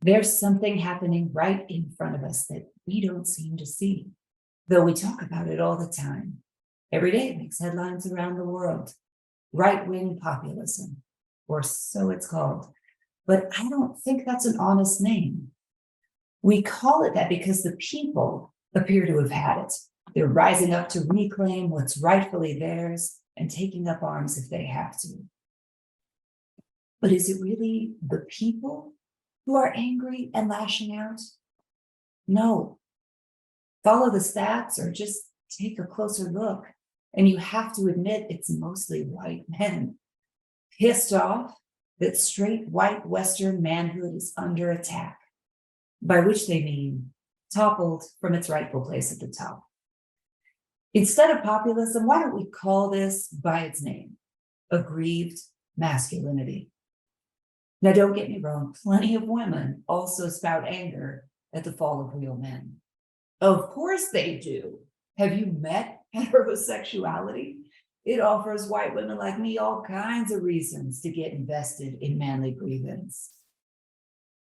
There's something happening right in front of us that we don't seem to see, though we talk about it all the time. Every day it makes headlines around the world. Right-wing populism, or so it's called. But I don't think that's an honest name. We call it that because the people appear to have had it. They're rising up to reclaim what's rightfully theirs and taking up arms if they have to. But is it really the people who are angry and lashing out? No. Follow the stats or just take a closer look, and you have to admit it's mostly white men, pissed off that straight white Western manhood is under attack, by which they mean toppled from its rightful place at the top. Instead of populism, why don't we call this by its name, aggrieved masculinity? Now, don't get me wrong, plenty of women also spout anger at the fall of real men. Of course they do. Have you met heterosexuality? It offers white women like me all kinds of reasons to get invested in manly grievance.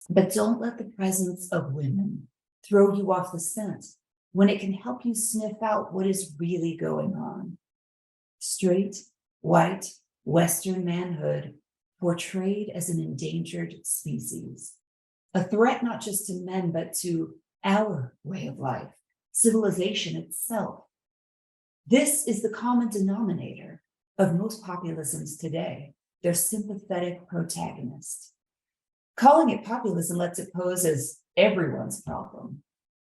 But don't let the presence of women throw you off the scent when it can help you sniff out what is really going on. Straight, white, Western manhood portrayed as an endangered species, a threat not just to men, but to our way of life, civilization itself. This is the common denominator of most populisms today, their sympathetic protagonist. Calling it populism lets it pose as everyone's problem.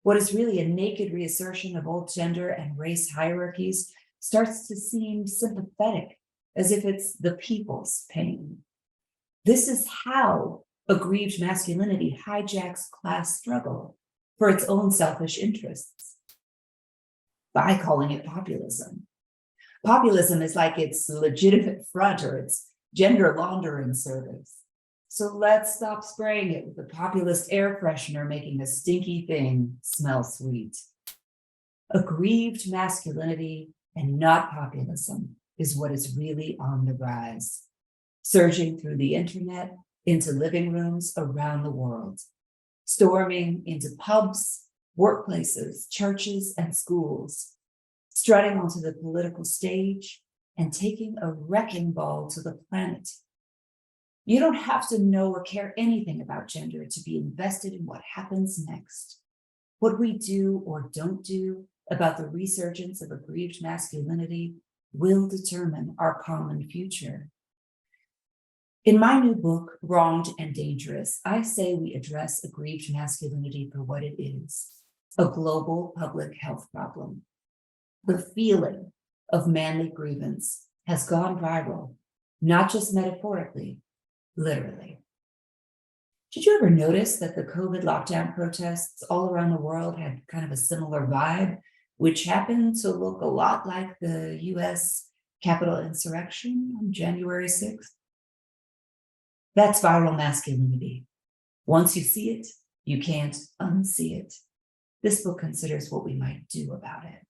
What is really a naked reassertion of old gender and race hierarchies starts to seem sympathetic, as if it's the people's pain. This is how aggrieved masculinity hijacks class struggle for its own selfish interests, by calling it populism. Populism is like its legitimate front or its gender laundering service. So let's stop spraying it with the populist air freshener, making a stinky thing smell sweet. Aggrieved masculinity and not populism is what is really on the rise, surging through the internet into living rooms around the world, storming into pubs, workplaces, churches, and schools, strutting onto the political stage and taking a wrecking ball to the planet. You don't have to know or care anything about gender to be invested in what happens next. What we do or don't do about the resurgence of aggrieved masculinity will determine our common future. In my new book, Wronged and Dangerous, I say we address aggrieved masculinity for what it is, a global public health problem. The feeling of manly grievance has gone viral, not just metaphorically, literally. Did you ever notice that the COVID lockdown protests all around the world had kind of a similar vibe, which happened to look a lot like the US Capitol insurrection on January 6th? That's viral masculinity. Once you see it, you can't unsee it. This book considers what we might do about it.